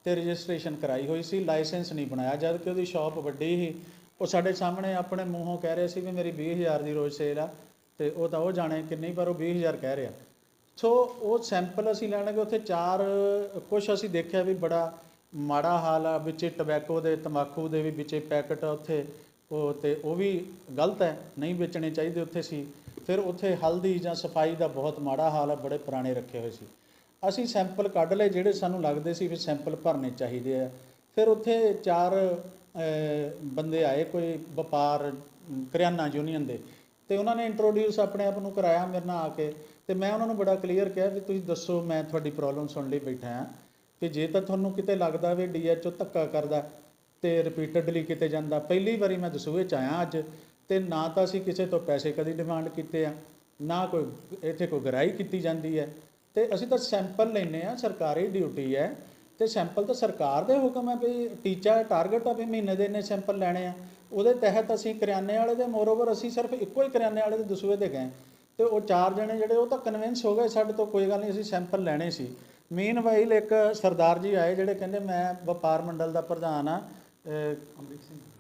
ਤੇ ਰਜਿਸਟ੍ਰੇਸ਼ਨ ਕਰਾਈ ਹੋਈ ਸੀ, ਲਾਇਸੈਂਸ ਨਹੀਂ ਬਣਾਇਆ, ਜਦ ਕਿ ਉਹਦੀ ਸ਼ਾਪ ਵੱਡੀ ਸੀ। ਉਹ ਸਾਡੇ ਸਾਹਮਣੇ ਆਪਣੇ ਮੂੰਹੋਂ ਕਹਿ ਰਹੇ ਸੀ ਵੀ ਮੇਰੀ 20,000 ਦੀ ਰੋਜ਼ ਸੇਲ ਆ, ਤੇ ਉਹ ਤਾਂ ਉਹ ਜਾਣੇ ਕਿੰਨੀ, ਪਰ ਉਹ 20,000 ਕਹਿ ਰਿਹਾ। ਸੋ ਉਹ ਸੈਂਪਲ ਅਸੀਂ ਲੈਣਗੇ ਉੱਥੇ ਕੁਛ ਅਸੀਂ ਦੇਖਿਆ ਵੀ ਬੜਾ ਮਾੜਾ ਹਾਲ ਆ, ਵਿੱਚ ਟਬੈਕੋ ਦੇ ਤੰਬਾਕੂ ਦੇ ਵੀ ਵਿੱਚ ਪੈਕਟ ਉੱਥੇ ਉਹ, ਤੇ ਉਹ ਵੀ ਗਲਤ ਹੈ, ਨਹੀਂ ਵੇਚਣੇ ਚਾਹੀਦੇ ਉੱਥੇ ਸੀ। ਫਿਰ ਉੱਥੇ ਹਲਦੀ ਜਾਂ ਸਫਾਈ ਦਾ ਬਹੁਤ ਮਾੜਾ ਹਾਲ ਹੈ, ਬੜੇ ਪੁਰਾਣੇ ਰੱਖੇ ਹੋਏ ਸੀ। ਅਸੀਂ ਸੈਂਪਲ ਕੱਢ ਲਏ ਜਿਹੜੇ ਸਾਨੂੰ ਲੱਗਦੇ ਸੀ ਵੀ ਸੈਂਪਲ ਭਰਨੇ ਚਾਹੀਦੇ ਆ। ਫਿਰ ਉੱਥੇ 4 ਬੰਦੇ ਆਏ, ਕੋਈ ਵਪਾਰ ਕਰਿਆਨਾ ਯੂਨੀਅਨ ਦੇ, ਤੇ ਉਹਨਾਂ ਨੇ ਇੰਟਰੋਡਿਊਸ ਆਪਣੇ ਆਪ ਨੂੰ ਕਰਾਇਆ ਮੇਰੇ ਨਾਲ ਆ ਕੇ, ਤੇ ਮੈਂ ਉਹਨਾਂ ਨੂੰ ਬੜਾ ਕਲੀਅਰ ਕਿਹਾ ਵੀ ਤੁਸੀਂ ਦੱਸੋ, ਮੈਂ ਤੁਹਾਡੀ ਪ੍ਰੋਬਲਮ ਸੁਣ ਲਈ ਬੈਠਾ ਹਾਂ, ਕਿ ਜੇ ਤਾਂ ਤੁਹਾਨੂੰ ਕਿਤੇ ਲੱਗਦਾ ਵੀ DHO ਧੱਕਾ ਕਰਦਾ ਤੇ ਰਿਪੀਟਡਲੀ ਕਿਤੇ ਜਾਂਦਾ, ਪਹਿਲੀ ਵਾਰੀ ਮੈਂ ਦਸੂਹੇ 'ਚ ਆਇਆ ਅੱਜ, ਤੇ ਨਾ ਤਾਂ ਅਸੀਂ ਕਿਸੇ ਤੋਂ ਪੈਸੇ ਕਦੀ ਡਿਮਾਂਡ ਕੀਤੇ ਆ, ਨਾ ਕੋਈ ਇੱਥੇ ਕੋਈ ਗਰਾਈ ਕੀਤੀ ਜਾਂਦੀ ਹੈ, ਤੇ ਅਸੀਂ ਤਾਂ ਸੈਂਪਲ ਲੈਂਦੇ ਆ, ਸਰਕਾਰੀ ਡਿਊਟੀ ਹੈ, ਤੇ ਸੈਂਪਲ ਤਾਂ ਸਰਕਾਰ ਦੇ ਹੁਕਮ ਹੈ ਵੀ ਟੀਚਾ ਟਾਰਗੇਟ ਆ ਵੀ ਮਹੀਨੇ ਦੇ ਇੰਨੇ ਸੈਂਪਲ ਲੈਣੇ ਆ। ਉਹਦੇ ਤਹਿਤ ਅਸੀਂ ਕਰਿਆਨੇ ਵਾਲੇ ਦੇ ਮੋਰਓਵਰ ਅਸੀਂ ਸਿਰਫ ਇੱਕੋ ਹੀ ਕਰਿਆਨੇ ਵਾਲੇ ਦੇ ਦਸੂਹੇ ਦੇ ਗਏ, ਤੇ ਉਹ 4 ਜਣੇ ਜਿਹੜੇ ਉਹ ਤਾਂ ਕਨਵਿੰਸ ਹੋ ਗਏ ਸਾਡੇ ਤੋਂ, ਕੋਈ ਗੱਲ ਨਹੀਂ ਅਸੀਂ ਸੈਂਪਲ ਲੈਣੇ ਸੀ। ਮੀਨਵਾਈਲ ਇੱਕ ਸਰਦਾਰ ਜੀ ਆਏ ਜਿਹੜੇ ਕਹਿੰਦੇ ਮੈਂ ਵਪਾਰ ਮੰਡਲ ਦਾ ਪ੍ਰਧਾਨ ਆ,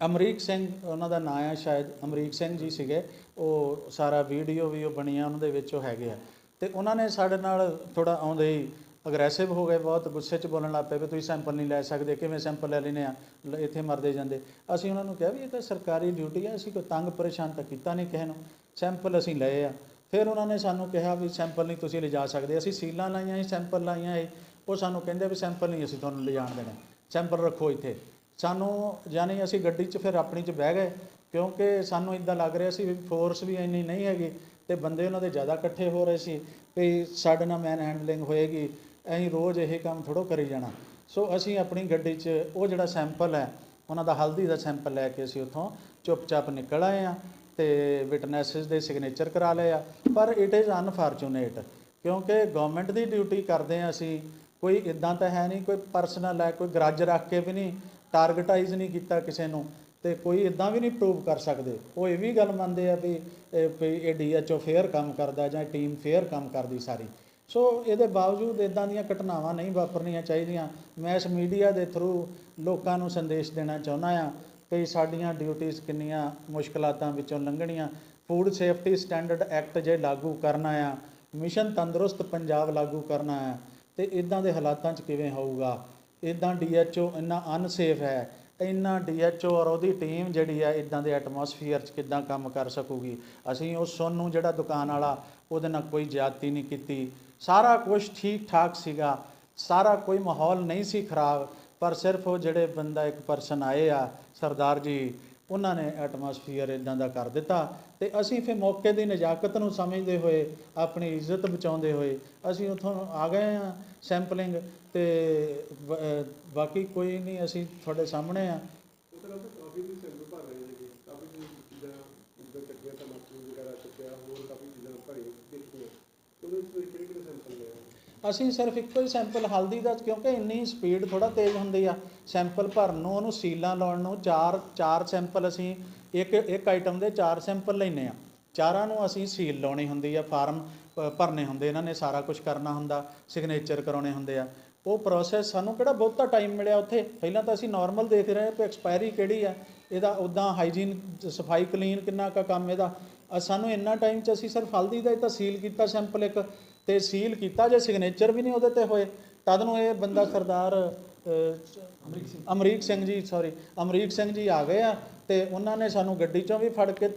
ਅਮਰੀਕ ਸਿੰਘ ਉਹਨਾਂ ਦਾ ਨਾਂ ਆ, ਸ਼ਾਇਦ ਅਮਰੀਕ ਸਿੰਘ ਜੀ ਸੀਗੇ, ਉਹ ਸਾਰਾ ਵੀਡੀਓ ਵੀ ਉਹ ਬਣੀਆਂ ਉਹਨਾਂ ਦੇ ਵਿੱਚ ਉਹ ਹੈਗੇ ਆ। ਤੇ ਉਹਨਾਂ ਨੇ ਸਾਡੇ ਨਾਲ ਥੋੜ੍ਹਾ ਆਉਂਦੇ ਹੀ ਅਗਰੈਸਿਵ ਹੋ ਗਏ, ਬਹੁਤ ਗੁੱਸੇ 'ਚ ਬੋਲਣ ਲੱਗ ਪਏ ਵੀ ਤੁਸੀਂ ਸੈਂਪਲ ਨਹੀਂ ਲੈ ਸਕਦੇ, ਕਿਵੇਂ ਸੈਂਪਲ ਲੈ ਲੈਂਦੇ ਆ, ਇੱਥੇ ਮਰਦੇ ਜਾਂਦੇ। ਅਸੀਂ ਉਹਨਾਂ ਨੂੰ ਕਿਹਾ ਵੀ ਇਹ ਤਾਂ ਸਰਕਾਰੀ ਡਿਊਟੀ ਹੈ, ਅਸੀਂ ਕੋਈ ਤੰਗ ਪਰੇਸ਼ਾਨ ਤਾਂ ਕੀਤਾ ਨਹੀਂ ਕਿਸੇ ਨੂੰ, ਸੈਂਪਲ ਅਸੀਂ ਲਏ ਆ। ਫਿਰ ਉਹਨਾਂ ਨੇ ਸਾਨੂੰ ਕਿਹਾ ਵੀ ਸੈਂਪਲ ਨਹੀਂ ਤੁਸੀਂ ਲਿਜਾ ਸਕਦੇ, ਅਸੀਂ ਸੀਲਾਂ ਲਾਈਆਂ ਸੀ, ਸੈਂਪਲ ਲਾਈਆਂ ਸੀ, ਉਹ ਸਾਨੂੰ ਕਹਿੰਦੇ ਵੀ ਸੈਂਪਲ ਨਹੀਂ ਅਸੀਂ ਤੁਹਾਨੂੰ ਲਿਜਾਣ ਦੇਣਾ, ਸੈਂਪਲ ਰੱਖੋ ਇੱਥੇ। ਸਾਨੂੰ ਯਾਨੀ ਅਸੀਂ ਗੱਡੀ 'ਚ ਫਿਰ ਆਪਣੀ 'ਚ ਬਹਿ ਗਏ, ਕਿਉਂਕਿ ਸਾਨੂੰ ਇੱਦਾਂ ਲੱਗ ਰਿਹਾ ਸੀ ਵੀ ਫੋਰਸ ਵੀ ਇੰਨੀ ਨਹੀਂ ਹੈਗੀ, ਤੇ ਬੰਦੇ ਉਹਨਾਂ ਦੇ ਜ਼ਿਆਦਾ ਇਕੱਠੇ ਹੋ ਰਹੇ ਸੀ ਵੀ ਸਾਡੇ ਨਾਲ ਮੈਨ ਹੈਂਡਲਿੰਗ ਹੋਏਗੀ, ਅਸੀਂ ਰੋਜ਼ ਇਹ ਕੰਮ ਥੋੜ੍ਹਾ ਕਰੀ ਜਾਣਾ। ਸੋ ਅਸੀਂ ਆਪਣੀ ਗੱਡੀ 'ਚ ਉਹ ਜਿਹੜਾ ਸੈਂਪਲ ਹੈ ਉਹਨਾਂ ਦਾ ਹਲਦੀ ਦਾ ਸੈਂਪਲ ਲੈ ਕੇ ਅਸੀਂ ਉੱਥੋਂ ਚੁੱਪ-ਚਾਪ ਨਿਕਲ ਆਏ ਹਾਂ, ਤੇ ਵਿਟਨੈਸਿਸ ਦੇ ਸਿਗਨੇਚਰ ਕਰਾ ਲਏ ਆ। ਪਰ ਇਟ ਇਜ਼ ਅਨਫਾਰਚੂਨੇਟ, ਕਿਉਂਕਿ ਗਵਰਨਮੈਂਟ ਦੀ ਡਿਊਟੀ ਕਰਦੇ ਹਾਂ ਅਸੀਂ, ਕੋਈ ਇੱਦਾਂ ਤਾਂ ਹੈ ਨਹੀਂ ਕੋਈ ਪਰਸਨਲ ਹੈ, ਕੋਈ ਗਰਜ ਰੱਖ ਕੇ ਵੀ ਨਹੀਂ, ਟਾਰਗੇਟਾਈਜ਼ ਨਹੀਂ ਕੀਤਾ ਕਿਸੇ ਨੂੰ, ਤੇ ਕੋਈ ਇੱਦਾਂ ਵੀ ਨਹੀਂ ਪ੍ਰੂਵ ਕਰ ਸਕਦੇ। ਉਹ ਇਹ ਵੀ ਗੱਲ ਮੰਨਦੇ ਆ ਵੀ ਇਹ DHO ਫੇਅਰ ਕੰਮ ਕਰਦਾ ਜਾਂ ਟੀਮ ਫੇਅਰ ਕੰਮ ਕਰਦੀ ਸਾਰੀ। ਸੋ ਇਹਦੇ ਬਾਵਜੂਦ ਇੱਦਾਂ ਦੀਆਂ ਘਟਨਾਵਾਂ ਨਹੀਂ ਵਾਪਰਨੀਆਂ ਚਾਹੀਦੀਆਂ। ਮੈਂ ਇਸ ਮੀਡੀਆ ਦੇ ਥਰੂ ਲੋਕਾਂ ਨੂੰ ਸੰਦੇਸ਼ ਦੇਣਾ ਚਾਹੁੰਦਾ ਹਾਂ ਕਿ ਸਾਡੀਆਂ ਡਿਊਟੀਜ਼ ਕਿੰਨੀਆਂ ਮੁਸ਼ਕਲਾਤਾਂ ਵਿੱਚੋਂ ਲੰਘਣੀਆਂ। ਫੂਡ ਸੇਫਟੀ ਸਟੈਂਡਰਡ ਐਕਟ ਜੇ ਲਾਗੂ ਕਰਨਾ ਆ, ਮਿਸ਼ਨ ਤੰਦਰੁਸਤ ਪੰਜਾਬ ਲਾਗੂ ਕਰਨਾ ਆ, ਤੇ ਇੱਦਾਂ ਦੇ ਹਾਲਾਤਾਂ 'ਚ ਕਿਵੇਂ ਹੋਊਗਾ? ਇੱਦਾਂ DHO ਇੰਨਾ ਅਨਸੇਫ ਹੈ, ਇੰਨਾ DHO ਔਰ ਉਹਦੀ ਟੀਮ ਜਿਹੜੀ ਆ ਇੱਦਾਂ ਦੇ ਐਟਮੋਸਫੀਅਰ 'ਚ ਕਿੱਦਾਂ ਕੰਮ ਕਰ ਸਕੂਗੀ? ਅਸੀਂ ਉਹ ਸੋਨੂੰ ਜਿਹੜਾ ਦੁਕਾਨ ਵਾਲਾ, ਉਹਦੇ ਨਾਲ ਕੋਈ ਜ਼ਿਆਦਤੀ ਨਹੀਂ ਕੀਤੀ, ਸਾਰਾ ਕੁਛ ਠੀਕ ਠਾਕ ਸੀਗਾ, ਸਾਰਾ ਕੋਈ ਮਾਹੌਲ ਨਹੀਂ ਸੀ ਖਰਾਬ, ਪਰ ਸਿਰਫ ਉਹ ਜਿਹੜੇ ਬੰਦਾ ਇੱਕ ਪਰਸਨ ਆਏ ਆ ਸਰਦਾਰ ਜੀ, ਉਹਨਾਂ ਨੇ ਐਟਮੋਸਫੀਅਰ ਇੱਦਾਂ ਦਾ ਕਰ ਦਿੱਤਾ। ਤੇ ਅਸੀਂ ਫਿਰ ਮੌਕੇ ਦੀ ਨਜ਼ਾਕਤ ਨੂੰ ਸਮਝਦੇ ਹੋਏ, ਆਪਣੀ ਇੱਜ਼ਤ ਬਚਾਉਂਦੇ ਹੋਏ ਅਸੀਂ ਉੱਥੋਂ ਆ ਗਏ ਹਾਂ ਸੈਂਪਲਿੰਗ, ਤੇ ਬਾਕੀ ਕੋਈ ਨਹੀਂ, ਅਸੀਂ ਤੁਹਾਡੇ ਸਾਹਮਣੇ ਆ। ਅਸੀਂ ਸਿਰਫ ਇੱਕੋ ਹੀ ਸੈਂਪਲ ਹਲਦੀ ਦਾ, ਕਿਉਂਕਿ ਇੰਨੀ ਸਪੀਡ ਥੋੜ੍ਹਾ ਤੇਜ਼ ਹੁੰਦੀ ਆ ਸੈਂਪਲ ਭਰਨ ਨੂੰ, ਉਹਨੂੰ ਸੀਲਾਂ ਲਾਉਣ ਨੂੰ। ਚਾਰ ਸੈਂਪਲ ਅਸੀਂ ਇੱਕ ਆਈਟਮ ਦੇ 4 ਸੈਂਪਲ ਲੈਂਦੇ ਹਾਂ, ਚਾਰਾਂ ਨੂੰ ਅਸੀਂ ਸੀਲ ਲਾਉਣੀ ਹੁੰਦੀ ਆ, ਫਾਰਮ ਭਰਨੇ ਹੁੰਦੇ, ਇਹਨਾਂ ਨੇ ਸਾਰਾ ਕੁਝ ਕਰਨਾ ਹੁੰਦਾ, ਸਿਗਨੇਚਰ ਕਰਾਉਣੇ ਹੁੰਦੇ ਆ। ਉਹ ਪ੍ਰੋਸੈਸ ਸਾਨੂੰ ਕਿਹੜਾ ਬਹੁਤਾ ਟਾਈਮ ਮਿਲਿਆ ਉੱਥੇ। ਪਹਿਲਾਂ ਤਾਂ ਅਸੀਂ ਨਾਰਮਲ ਦੇਖ ਰਹੇ ਕਿ ਐਕਸਪਾਇਰੀ ਕਿਹੜੀ ਆ ਇਹਦਾ, ਉੱਦਾਂ ਹਾਈਜੀਨ ਸਫਾਈ ਕਲੀਨ ਕਿੰਨਾ ਕੁ ਕੰਮ ਇਹਦਾ। ਸਾਨੂੰ ਇੰਨਾ ਟਾਈਮ 'ਚ ਅਸੀਂ ਸਿਰਫ ਹਲਦੀ ਦਾ ਹੀ ਤਾਂ ਸੀਲ ਕੀਤਾ ਸੈਂਪਲ ਇੱਕ, ਤੇ ਸੀਲ ਕੀਤਾ, ਜੇ ਸਿਗਨੇਚਰ ਵੀ ਨਹੀਂ ਉਹਦੇ 'ਤੇ ਹੋਏ ਤਦ ਨੂੰ ਇਹ ਬੰਦਾ ਸਰਦਾਰ ਅਮਰੀਕ ਸਿੰਘ ਜੀ ਆ ਗਏ ਆ, ਤੇ ਉਹਨਾਂ ਨੇ ਸਾਨੂੰ ਗੱਡੀ 'ਚੋਂ ਵੀ ਫੜ ਕੇ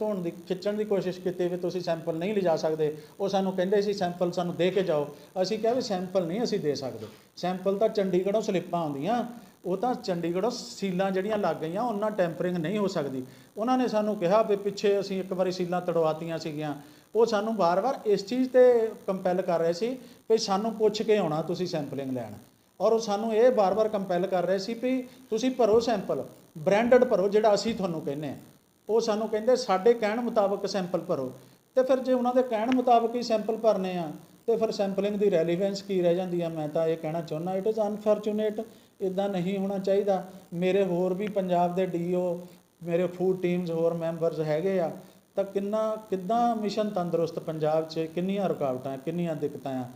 ਖਿੱਚਣ ਦੀ ਕੋਸ਼ਿਸ਼ ਕੀਤੀ ਵੀ ਤੁਸੀਂ ਸੈਂਪਲ ਨਹੀਂ ਲਿਜਾ ਸਕਦੇ। ਉਹ ਸਾਨੂੰ ਕਹਿੰਦੇ ਸੀ ਸੈਂਪਲ ਸਾਨੂੰ ਦੇ ਕੇ ਜਾਓ। ਅਸੀਂ ਕਿਹਾ ਵੀ ਸੈਂਪਲ ਨਹੀਂ ਅਸੀਂ ਦੇ ਸਕਦੇ, ਸੈਂਪਲ ਤਾਂ ਚੰਡੀਗੜ੍ਹੋਂ ਸਲਿੱਪਾਂ ਆਉਂਦੀਆਂ, ਉਹ ਤਾਂ ਚੰਡੀਗੜ੍ਹੋਂ ਸੀਲਾਂ ਜਿਹੜੀਆਂ ਲੱਗ ਗਈਆਂ ਉਹਨਾਂ ਟੈਂਪਰਿੰਗ ਨਹੀਂ ਹੋ ਸਕਦੀ। ਉਹਨਾਂ ਨੇ ਸਾਨੂੰ ਕਿਹਾ ਵੀ ਪਿੱਛੇ ਅਸੀਂ ਇੱਕ ਵਾਰੀ ਸੀਲਾਂ ਤੜਵਾਤੀਆਂ ਸੀਗੀਆਂ, ਉਹ ਸਾਨੂੰ ਵਾਰ-ਵਾਰ ਇਸ ਚੀਜ਼ ਤੇ ਕੰਪੈਲ ਕਰ ਰਹੇ ਸੀ ਵੀ ਸਾਨੂੰ ਪੁੱਛ ਕੇ ਆਉਣਾ ਤੁਸੀਂ ਸੈਂਪਲਿੰਗ ਲੈਣ, ਔਰ ਉਹ ਸਾਨੂੰ ਇਹ ਵਾਰ-ਵਾਰ ਕੰਪੈਲ ਕਰ ਰਹੇ ਸੀ ਵੀ ਤੁਸੀਂ ਭਰੋ ਸੈਂਪਲ, ਬ੍ਰਾਂਡਡ ਭਰੋ ਜਿਹੜਾ ਅਸੀਂ ਤੁਹਾਨੂੰ ਕਹਿੰਦੇ ਹਾਂ। ਉਹ ਸਾਨੂੰ ਕਹਿੰਦੇ ਸਾਡੇ ਕਹਿਣ ਮੁਤਾਬਕ ਸੈਂਪਲ ਭਰੋ, ਤੇ ਫਿਰ ਜੇ ਉਹਨਾਂ ਦੇ ਕਹਿਣ ਮੁਤਾਬਕ ਹੀ ਸੈਂਪਲ ਭਰਨੇ ਆ ਤੇ ਫਿਰ ਸੈਂਪਲਿੰਗ ਦੀ ਰੈਲੀਵੈਂਸ ਕੀ ਰਹਿ ਜਾਂਦੀ ਆ। ਮੈਂ ਤਾਂ ਇਹ ਕਹਿਣਾ ਚਾਹੁੰਦਾ ਇਟ ਇਜ਼ ਅਨਫੋਰਚੂਨੇਟ, ਇੱਦਾਂ ਨਹੀਂ ਹੋਣਾ ਚਾਹੀਦਾ। ਮੇਰੇ ਹੋਰ ਵੀ ਪੰਜਾਬ ਦੇ ਡੀਓ, ਮੇਰੇ ਫੂਡ ਟੀਮਸ ਹੋਰ ਮੈਂਬਰਸ ਹੈਗੇ ਆ, ਤਾਂ ਕਿੱਦਾਂ ਮਿਸ਼ਨ ਤੰਦਰੁਸਤ ਪੰਜਾਬ 'ਚ ਕਿੰਨੀਆਂ ਰੁਕਾਵਟਾਂ, ਕਿੰਨੀਆਂ ਦਿੱਕਤਾਂ ਆ।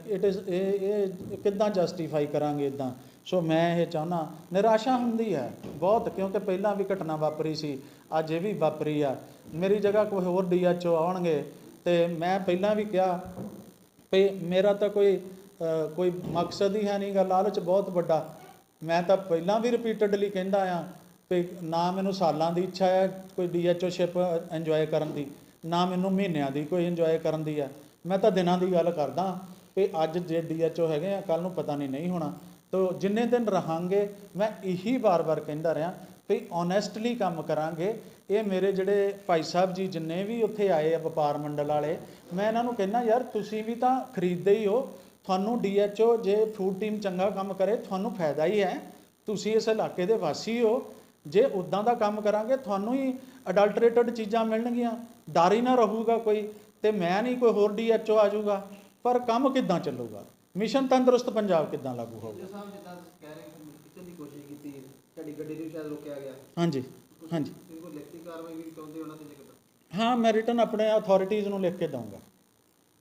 ਇਟ ਇਜ਼ ਇਹ ਕਿੱਦਾਂ ਜਸਟੀਫਾਈ ਕਰਾਂਗੇ ਇੱਦਾਂ। ਸੋ ਮੈਂ ਇਹ ਚਾਹੁੰਦਾ, ਨਿਰਾਸ਼ਾ ਹੁੰਦੀ ਹੈ ਬਹੁਤ, ਕਿਉਂਕਿ ਪਹਿਲਾਂ ਵੀ ਘਟਨਾ ਵਾਪਰੀ ਸੀ, ਅੱਜ ਇਹ ਵੀ ਵਾਪਰੀ ਆ। ਮੇਰੀ ਜਗ੍ਹਾ ਕੋਈ ਹੋਰ DHO ਆਉਣਗੇ ਤੇ ਮੈਂ ਪਹਿਲਾਂ ਵੀ ਕਿਹਾ ਵੀ ਮੇਰਾ ਤਾਂ ਕੋਈ ਮਕਸਦ ਹੀ ਹੈ ਨਹੀਂ ਗਾ, ਲਾਲਚ ਬਹੁਤ ਵੱਡਾ। ਮੈਂ ਤਾਂ ਪਹਿਲਾਂ ਵੀ ਰਿਪੀਟਡਲੀ ਕਹਿੰਦਾ ਆ ਵੀ ਨਾ ਮੈਨੂੰ ਸਾਲਾਂ ਦੀ ਇੱਛਾ ਹੈ ਕੋਈ DHOਸ਼ਿਪ ਇੰਜੋਏ ਕਰਨ ਦੀ, ਨਾ ਮੈਨੂੰ ਮਹੀਨਿਆਂ ਦੀ ਕੋਈ ਇੰਜੋਏ ਕਰਨ ਦੀ ਆ। ਮੈਂ ਤਾਂ ਦਿਨਾਂ ਦੀ ਗੱਲ ਕਰਦਾ ਵੀ ਅੱਜ ਜੇ DHO ਹੈਗੇ ਆ, ਕੱਲ੍ਹ ਨੂੰ ਪਤਾ ਨਹੀਂ ਹੋਣਾ। ਤੋ ਜਿੰਨੇ ਦਿਨ ਰਹਾਂਗੇ ਮੈਂ ਇਹੀ ਵਾਰ-ਵਾਰ ਕਹਿੰਦਾ ਰਿਹਾ ਵੀ ਓਨੈਸਟਲੀ ਕੰਮ ਕਰਾਂਗੇ। ਇਹ ਮੇਰੇ ਜਿਹੜੇ ਭਾਈ ਸਾਹਿਬ ਜੀ ਜਿੰਨੇ ਵੀ ਉੱਥੇ ਆਏ ਆ ਵਪਾਰ ਮੰਡਲ ਵਾਲੇ, ਮੈਂ ਇਹਨਾਂ ਨੂੰ ਕਹਿੰਦਾ ਯਾਰ ਤੁਸੀਂ ਵੀ ਤਾਂ ਖਰੀਦਦੇ ਹੀ ਹੋ, ਤੁਹਾਨੂੰ DHO ਜੇ ਫੂਡ ਟੀਮ ਚੰਗਾ ਕੰਮ ਕਰੇ ਤੁਹਾਨੂੰ ਫਾਇਦਾ ਹੀ ਹੈ, ਤੁਸੀਂ ਇਸ ਇਲਾਕੇ ਦੇ ਵਾਸੀ ਹੋ। ਜੇ ਉੱਦਾਂ ਦਾ ਕੰਮ ਕਰਾਂਗੇ ਤੁਹਾਨੂੰ ਹੀ ਅਡਲਟਰੇਟਡ ਚੀਜ਼ਾਂ ਮਿਲਣਗੀਆਂ, ਡਰ ਹੀ ਨਾ ਰਹੂਗਾ ਕੋਈ, ਤੇ ਮੈਂ ਨਹੀਂ ਕੋਈ ਹੋਰ DHO ਆ ਜਾਊਗਾ। ਪਰ ਕੰਮ ਕਿੱਦਾਂ ਚੱਲੂਗਾ, ਮਿਸ਼ਨ ਤੰਦਰੁਸਤ ਪੰਜਾਬ ਕਿੱਦਾਂ ਲਾਗੂ ਹੋਊਗਾ। ਸਾਹਿਬ ਜਿੱਦਾਂ ਕਹਿ ਰਹੇ ਕਿਤੇ ਦੀ ਕੋਸ਼ਿਸ਼ ਕੀਤੀ, ਤੁਹਾਡੀ ਗੱਡੀ ਨੂੰ ਸ਼ਾਇਦ ਰੋਕਿਆ ਗਿਆ। ਹਾਂਜੀ ਹਾਂਜੀ, ਕੋਈ ਲਿਖਤੀ ਕਾਰਵਾਈ ਵੀ ਚਾਹੁੰਦੇ ਉਹਨਾਂ ਤੇ ਜੇਕਰ? ਹਾਂ, ਮੈਂ ਰਿਟਨ ਆਪਣੇ ਅਥਾਰਟੀਜ਼ ਨੂੰ ਲਿਖ ਕੇ ਦਊਂਗਾ।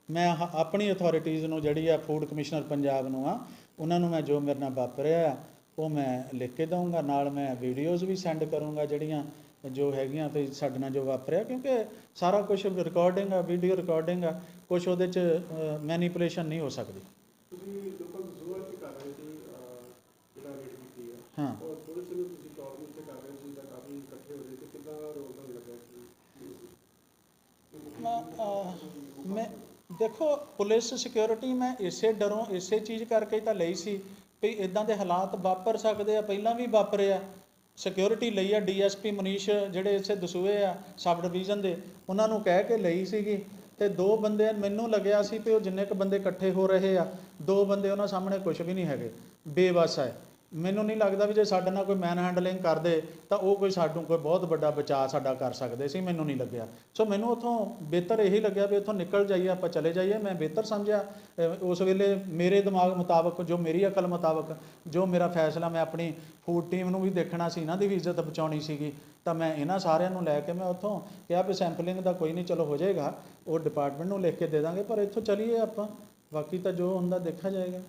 ਮੈਂ ਆਪਣੀ ਅਥਾਰਟੀਜ਼ ਨੂੰ ਜਿਹੜੀ ਆ ਫੂਡ ਕਮਿਸ਼ਨਰ ਪੰਜਾਬ ਨੂੰ ਆ, ਉਹਨਾਂ ਨੂੰ ਮੈਂ ਜੋ ਮੇਰੇ ਨਾਲ ਵਾਪਰਿਆ ਆ ਉਹ ਮੈਂ ਲਿਖ ਕੇ ਦਊਂਗਾ। ਨਾਲ ਮੈਂ ਵੀਡੀਓਜ਼ ਵੀ ਸੈਂਡ ਕਰੂੰਗਾ ਜਿਹੜੀਆਂ ਜੋ ਹੈਗੀਆਂ ਤੇ ਸਾਡੇ ਨਾਲ ਜੋ ਵਾਪਰਿਆ, ਕਿਉਂਕਿ ਸਾਰਾ ਕੁਝ ਰਿਕਾਰਡਿੰਗ ਆ, ਵੀਡੀਓ ਰਿਕਾਰਡਿੰਗ ਆ, ਕੁਝ ਉਹਦੇ 'ਚ ਮੈਨੀਪੂਲੇਸ਼ਨ ਨਹੀਂ ਹੋ ਸਕਦੀ। ਤੁਸੀਂ ਲੋਕਾਂ ਨੂੰ ਜ਼ੋਰ ਤੇ ਕਰ ਰਹੇ ਸੀ ਜਿਹੜਾ ਰੇਟ ਕੀਤੀ ਹੈ, ਹਾਂ, ਔਰ ਪੁਲਿਸ ਨੂੰ ਤੁਸੀਂ ਤੌਰ ਤੇ ਕਰ ਰਹੇ ਸੀ, ਤਾਂ ਕਾਫੀ ਇਕੱਠੇ ਹੋ ਰਹੇ ਸੀ, ਕਿੱਦਾਂ ਰੋਲ ਤੁਹਾਨੂੰ ਲੱਗਾ ਮੈਂ ਦੇਖੋ ਪੁਲਿਸ ਸਿਕਿਉਰਿਟੀ ਮੈਂ ਇਸੇ ਡਰੋਂ ਇਸੇ ਚੀਜ਼ ਕਰਕੇ ਤਾਂ ਲਈ ਸੀ ਵੀ ਇੱਦਾਂ ਦੇ ਹਾਲਾਤ ਵਾਪਰ ਸਕਦੇ ਆ, ਪਹਿਲਾਂ ਵੀ ਵਾਪਰੇ ਆ। ਸਿਕਿਉਰਿਟੀ ਲਈ ਆ DSP ਮਨੀਸ਼ ਜਿਹੜੇ ਇੱਥੇ ਦਸੂਏ ਆ ਸਬ ਡਿਵੀਜ਼ਨ ਦੇ, ਉਹਨਾਂ ਨੂੰ ਕਹਿ ਕੇ ਲਈ ਸੀਗੀ। ਤੇ 2 ਬੰਦੇ ਮੈਨੂੰ ਲੱਗਿਆ ਸੀ ਵੀ ਉਹ ਜਿੰਨੇ ਕੁ ਬੰਦੇ ਇਕੱਠੇ ਹੋ ਰਹੇ ਆ, 2 ਬੰਦੇ ਉਹਨਾਂ ਸਾਹਮਣੇ ਕੁਝ ਵੀ ਨਹੀਂ ਹੈਗੇ, ਬੇਵੱਸ ਹੈ। ਮੈਨੂੰ ਨਹੀਂ ਲੱਗਦਾ ਵੀ ਜੇ ਸਾਡੇ ਨਾਲ ਕੋਈ ਮੈਨ ਹੈਂਡਲਿੰਗ ਕਰਦੇ ਤਾਂ ਉਹ ਕੋਈ ਸਾਨੂੰ ਕੋਈ ਬਹੁਤ ਵੱਡਾ ਬਚਾਅ ਸਾਡਾ ਕਰ ਸਕਦੇ ਸੀ, ਮੈਨੂੰ ਨਹੀਂ ਲੱਗਿਆ। ਸੋ ਮੈਨੂੰ ਉੱਥੋਂ ਬਿਹਤਰ ਇਹੀ ਲੱਗਿਆ ਵੀ ਉੱਥੋਂ ਨਿਕਲ ਜਾਈਏ, ਆਪਾਂ ਚਲੇ ਜਾਈਏ। ਮੈਂ ਬਿਹਤਰ ਸਮਝਿਆ ਉਸ ਵੇਲੇ ਮੇਰੇ ਦਿਮਾਗ ਮੁਤਾਬਕ, ਜੋ ਮੇਰੀ ਅਕਲ ਮੁਤਾਬਕ, ਜੋ ਮੇਰਾ ਫੈਸਲਾ, ਮੈਂ ਆਪਣੀ ਫੂਡ ਟੀਮ ਨੂੰ ਵੀ ਦੇਖਣਾ ਸੀ, ਇਹਨਾਂ ਦੀ ਵੀ ਇੱਜ਼ਤ ਬਚਾਉਣੀ ਸੀਗੀ, ਤਾਂ ਮੈਂ ਇਹਨਾਂ ਸਾਰਿਆਂ ਨੂੰ ਲੈ ਕੇ ਮੈਂ ਉੱਥੋਂ ਕਿਹਾ ਵੀ ਸੈਂਪਲਿੰਗ ਦਾ ਕੋਈ ਨਹੀਂ, ਚਲੋ ਹੋ ਜਾਏਗਾ, ਉਹ ਡਿਪਾਰਟਮੈਂਟ ਨੂੰ ਲਿਖ ਕੇ ਦੇ ਦਾਂਗੇ, ਪਰ ਇੱਥੋਂ ਚਲੀਏ ਆਪਾਂ, ਬਾਕੀ ਤਾਂ ਜੋ ਹੁੰਦਾ ਦੇਖਿਆ ਜਾਏਗਾ।